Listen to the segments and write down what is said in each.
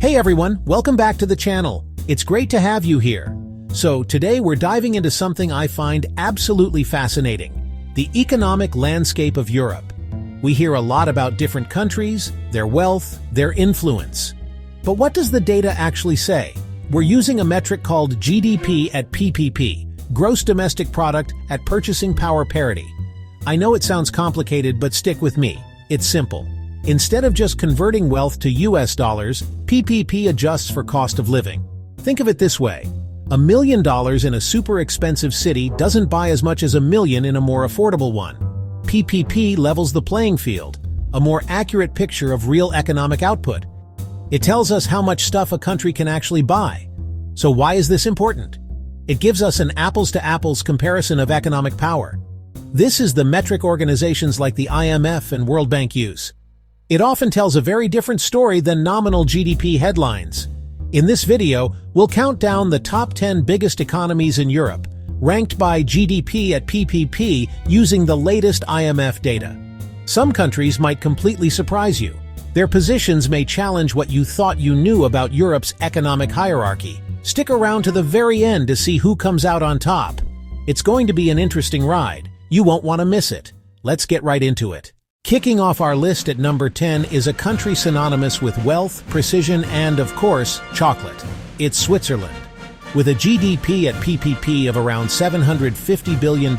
Hey everyone, welcome back to the channel. It's great to have you here. So today we're diving into something I find absolutely fascinating: the economic landscape of Europe. We hear a lot about different countries, their wealth, their influence. But what does the data actually say? We're using a metric called GDP at PPP, Gross Domestic Product at Purchasing Power Parity. I know it sounds complicated, but stick with me. It's simple. Instead of just converting wealth to US dollars, PPP adjusts for cost of living. Think of it this way. $1 million in a super expensive city doesn't buy as much as $1 million in a more affordable one. PPP levels the playing field, a more accurate picture of real economic output. It tells us how much stuff a country can actually buy. So why is this important? It gives us an apples-to-apples comparison of economic power. This is the metric organizations like the IMF and World Bank use. It often tells a very different story than nominal GDP headlines. In this video, we'll count down the top 10 biggest economies in Europe, ranked by GDP at PPP using the latest IMF data. Some countries might completely surprise you. Their positions may challenge what you thought you knew about Europe's economic hierarchy. Stick around to the very end to see who comes out on top. It's going to be an interesting ride. You won't want to miss it. Let's get right into it. Kicking off our list at number 10 is a country synonymous with wealth, precision, and, of course, chocolate. It's Switzerland. With a GDP at PPP of around $750 billion,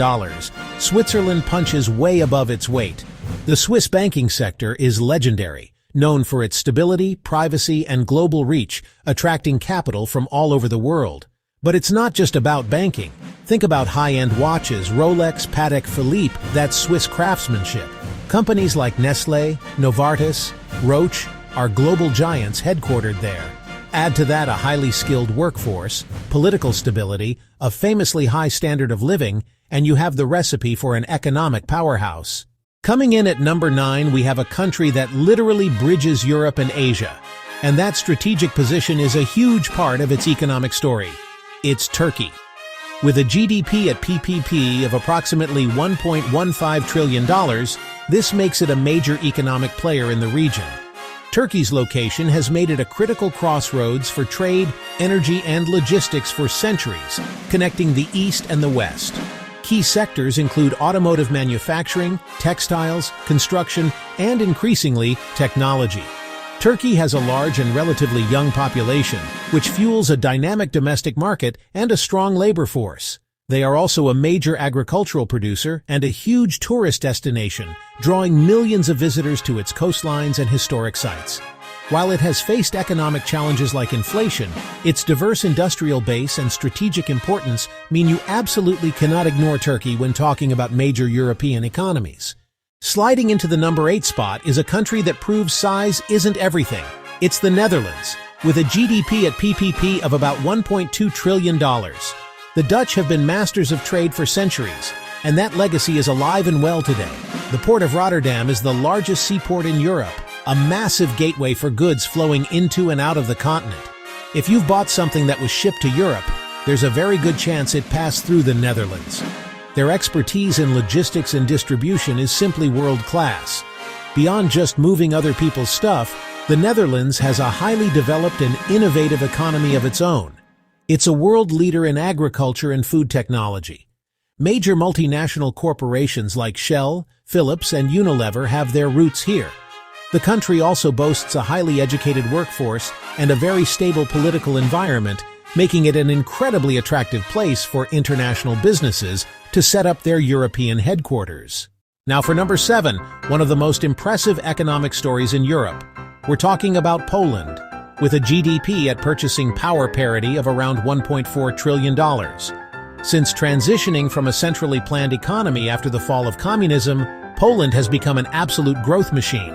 Switzerland punches way above its weight. The Swiss banking sector is legendary, known for its stability, privacy, and global reach, attracting capital from all over the world. But it's not just about banking. Think about high-end watches, Rolex, Patek Philippe, that's Swiss craftsmanship. Companies like Nestlé, Novartis, Roche are global giants headquartered there. Add to that a highly skilled workforce, political stability, a famously high standard of living, and you have the recipe for an economic powerhouse. Coming in at number 9, we have a country that literally bridges Europe and Asia. And that strategic position is a huge part of its economic story. It's Turkey. With a GDP at PPP of approximately $1.15 trillion, this makes it a major economic player in the region. Turkey's location has made it a critical crossroads for trade, energy, and logistics for centuries, connecting the East and the West. Key sectors include automotive manufacturing, textiles, construction, and increasingly, technology. Turkey has a large and relatively young population, which fuels a dynamic domestic market and a strong labor force. They are also a major agricultural producer and a huge tourist destination, drawing millions of visitors to its coastlines and historic sites. While it has faced economic challenges like inflation, its diverse industrial base and strategic importance mean you absolutely cannot ignore Turkey when talking about major European economies. Sliding into the number 8 spot is a country that proves size isn't everything. It's the Netherlands, with a GDP at PPP of about $1.2 trillion. The Dutch have been masters of trade for centuries, and that legacy is alive and well today. The port of Rotterdam is the largest seaport in Europe, a massive gateway for goods flowing into and out of the continent. If you've bought something that was shipped to Europe, there's a very good chance it passed through the Netherlands. Their expertise in logistics and distribution is simply world-class. Beyond just moving other people's stuff, the Netherlands has a highly developed and innovative economy of its own. It's a world leader in agriculture and food technology. Major multinational corporations like Shell, Philips, and Unilever have their roots here. The country also boasts a highly educated workforce and a very stable political environment, making it an incredibly attractive place for international businesses to set up their European headquarters. Now for number 7, one of the most impressive economic stories in Europe. We're talking about Poland. With a GDP at purchasing power parity of around $1.4 trillion. Since transitioning from a centrally planned economy after the fall of communism, Poland has become an absolute growth machine.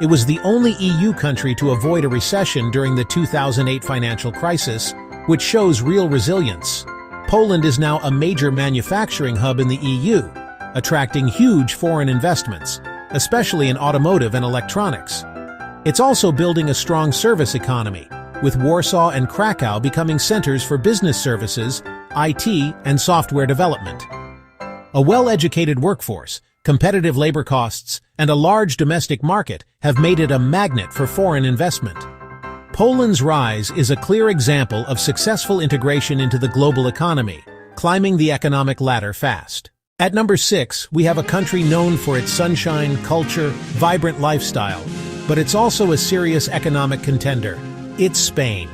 It was the only EU country to avoid a recession during the 2008 financial crisis, which shows real resilience. Poland is now a major manufacturing hub in the EU, attracting huge foreign investments, especially in automotive and electronics. It's also building a strong service economy, with Warsaw and Krakow becoming centers for business services, IT, and software development. A well-educated workforce, competitive labor costs, and a large domestic market have made it a magnet for foreign investment. Poland's rise is a clear example of successful integration into the global economy, climbing the economic ladder fast. At number 6, we have a country known for its sunshine, culture, vibrant lifestyle, but it's also a serious economic contender. It's Spain.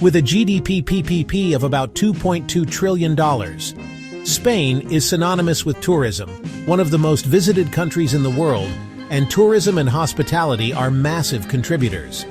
With a GDP PPP of about $2.2 trillion, Spain is synonymous with tourism, one of the most visited countries in the world, and tourism and hospitality are massive contributors.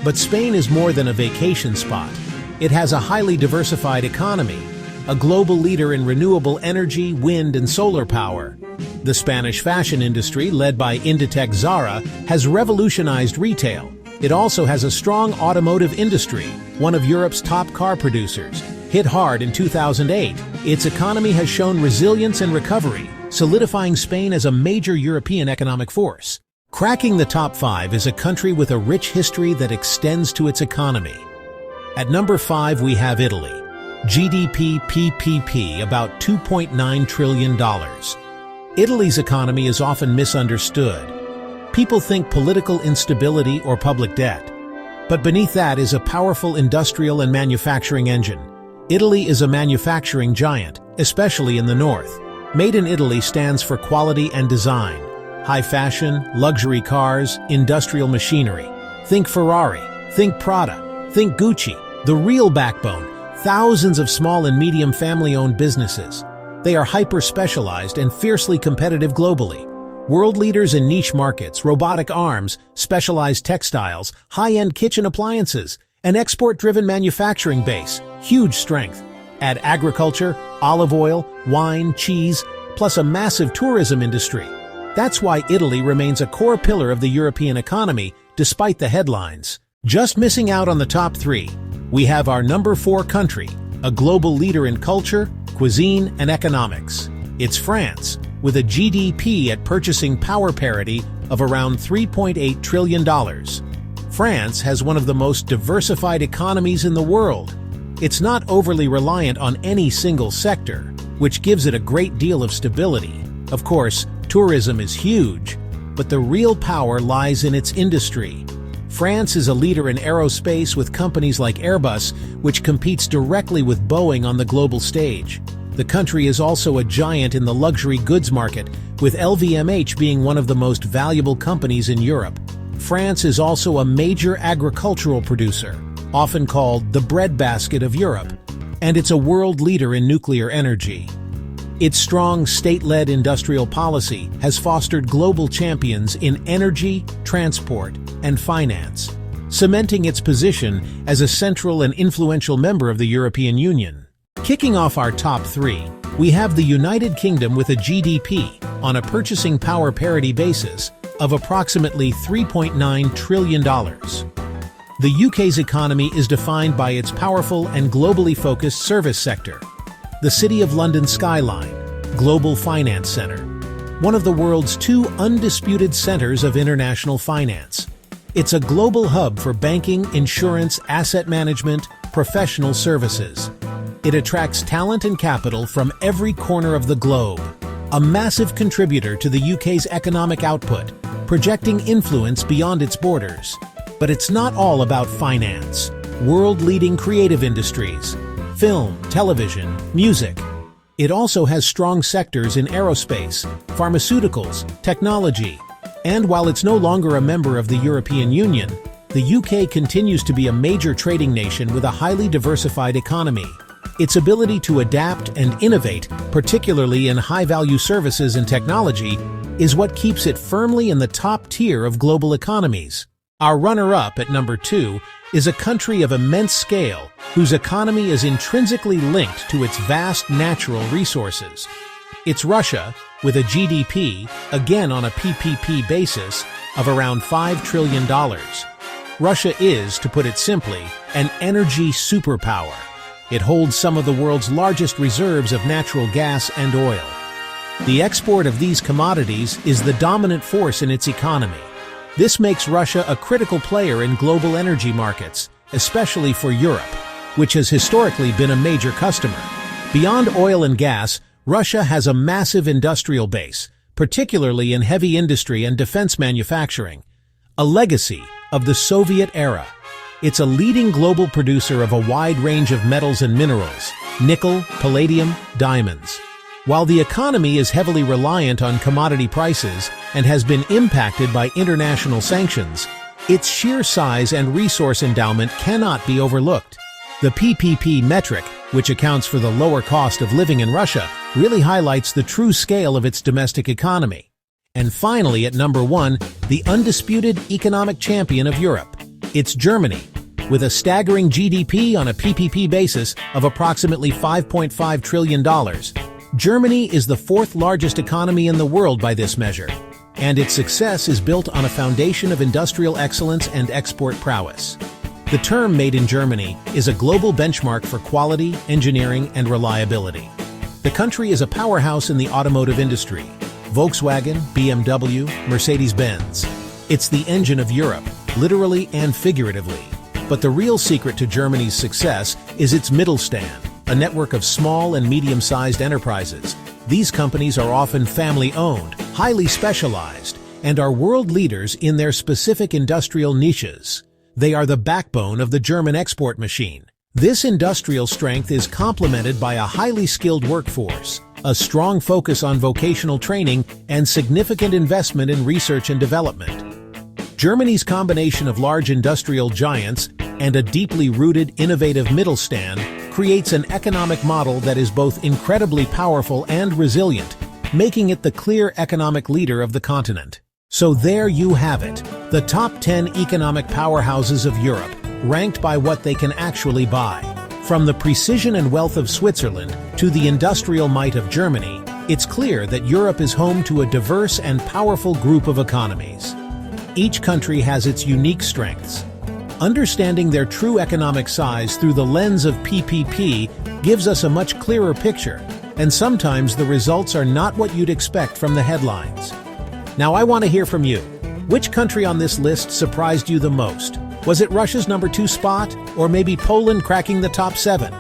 But Spain is more than a vacation spot. It has a highly diversified economy, a global leader in renewable energy, wind, and solar power. The Spanish fashion industry, led by Inditex Zara, has revolutionized retail. It also has a strong automotive industry, one of Europe's top car producers. Hit hard in 2008, its economy has shown resilience and recovery, solidifying Spain as a major European economic force. Cracking the top 5 is a country with a rich history that extends to its economy. At number 5, we have Italy. GDP PPP about $2.9 trillion. Italy's economy is often misunderstood. People think political instability or public debt. But beneath that is a powerful industrial and manufacturing engine. Italy is a manufacturing giant, especially in the north. Made in Italy stands for quality and design. High fashion, luxury cars, industrial machinery. Think Ferrari, think Prada, think Gucci. The real backbone, thousands of small and medium family-owned businesses. They are hyper-specialized and fiercely competitive globally. World leaders in niche markets, robotic arms, specialized textiles, high-end kitchen appliances, an export-driven manufacturing base, huge strength. Add agriculture, olive oil, wine, cheese, plus a massive tourism industry. That's why Italy remains a core pillar of the European economy, despite the headlines. Just missing out on the top 3, we have our number 4 country, a global leader in culture, cuisine, and economics. It's France, with a GDP at purchasing power parity of around $3.8 trillion. France has one of the most diversified economies in the world. It's not overly reliant on any single sector, which gives it a great deal of stability. Of course, tourism is huge, but the real power lies in its industry. France is a leader in aerospace with companies like Airbus, which competes directly with Boeing on the global stage. The country is also a giant in the luxury goods market, with LVMH being one of the most valuable companies in Europe. France is also a major agricultural producer, often called the breadbasket of Europe, and it's a world leader in nuclear energy. Its strong state-led industrial policy has fostered global champions in energy, transport, and finance, cementing its position as a central and influential member of the European Union. Kicking off our top 3, we have the United Kingdom with a GDP on a purchasing power parity basis of approximately $3.9 trillion. The UK's economy is defined by its powerful and globally focused service sector. The City of London skyline, global finance center, one of the world's 2 undisputed centers of international finance. It's a global hub for banking, insurance, asset management, professional services. It attracts talent and capital from every corner of the globe, a massive contributor to the UK's economic output, projecting influence beyond its borders. But it's not all about finance. World-leading creative industries, film, television, music. It also has strong sectors in aerospace, pharmaceuticals, technology. And while it's no longer a member of the European Union, the UK continues to be a major trading nation with a highly diversified economy. Its ability to adapt and innovate, particularly in high-value services and technology, is what keeps it firmly in the top tier of global economies. Our runner-up at number 2 is a country of immense scale whose economy is intrinsically linked to its vast natural resources. It's Russia, with a GDP, again on a PPP basis, of around $5 trillion. Russia is, to put it simply, an energy superpower. It holds some of the world's largest reserves of natural gas and oil. The export of these commodities is the dominant force in its economy. This makes Russia a critical player in global energy markets, especially for Europe, which has historically been a major customer. Beyond oil and gas, Russia has a massive industrial base, particularly in heavy industry and defense manufacturing, a legacy of the Soviet era. It's a leading global producer of a wide range of metals and minerals: nickel, palladium, diamonds. While the economy is heavily reliant on commodity prices and has been impacted by international sanctions, its sheer size and resource endowment cannot be overlooked. The PPP metric, which accounts for the lower cost of living in Russia, really highlights the true scale of its domestic economy. And finally, at number 1, the undisputed economic champion of Europe. It's Germany, with a staggering GDP on a PPP basis of approximately $5.5 trillion. Germany is the 4th largest economy in the world by this measure, and its success is built on a foundation of industrial excellence and export prowess. The term "Made in Germany" is a global benchmark for quality, engineering, and reliability. The country is a powerhouse in the automotive industry: Volkswagen, BMW, Mercedes-Benz. It's the engine of Europe, literally and figuratively. But the real secret to Germany's success is its Mittelstand, a network of small and medium-sized enterprises. These companies are often family-owned, highly specialized, and are world leaders in their specific industrial niches. They are the backbone of the German export machine. This industrial strength is complemented by a highly skilled workforce, a strong focus on vocational training, and significant investment in research and development. Germany's combination of large industrial giants and a deeply rooted, innovative Mittelstand creates an economic model that is both incredibly powerful and resilient, making it the clear economic leader of the continent. So there you have it, the top 10 economic powerhouses of Europe, ranked by what they can actually buy. From the precision and wealth of Switzerland to the industrial might of Germany, it's clear that Europe is home to a diverse and powerful group of economies. Each country has its unique strengths. Understanding their true economic size through the lens of PPP gives us a much clearer picture, and sometimes the results are not what you'd expect from the headlines. Now I want to hear from you. Which country on this list surprised you the most? Was it Russia's number 2 spot, or maybe Poland cracking the top 7?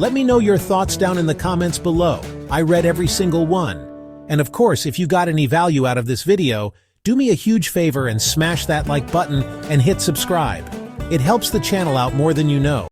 Let me know your thoughts down in the comments below. I read every single one. And of course, if you got any value out of this video, do me a huge favor and smash that like button and hit subscribe. It helps the channel out more than you know.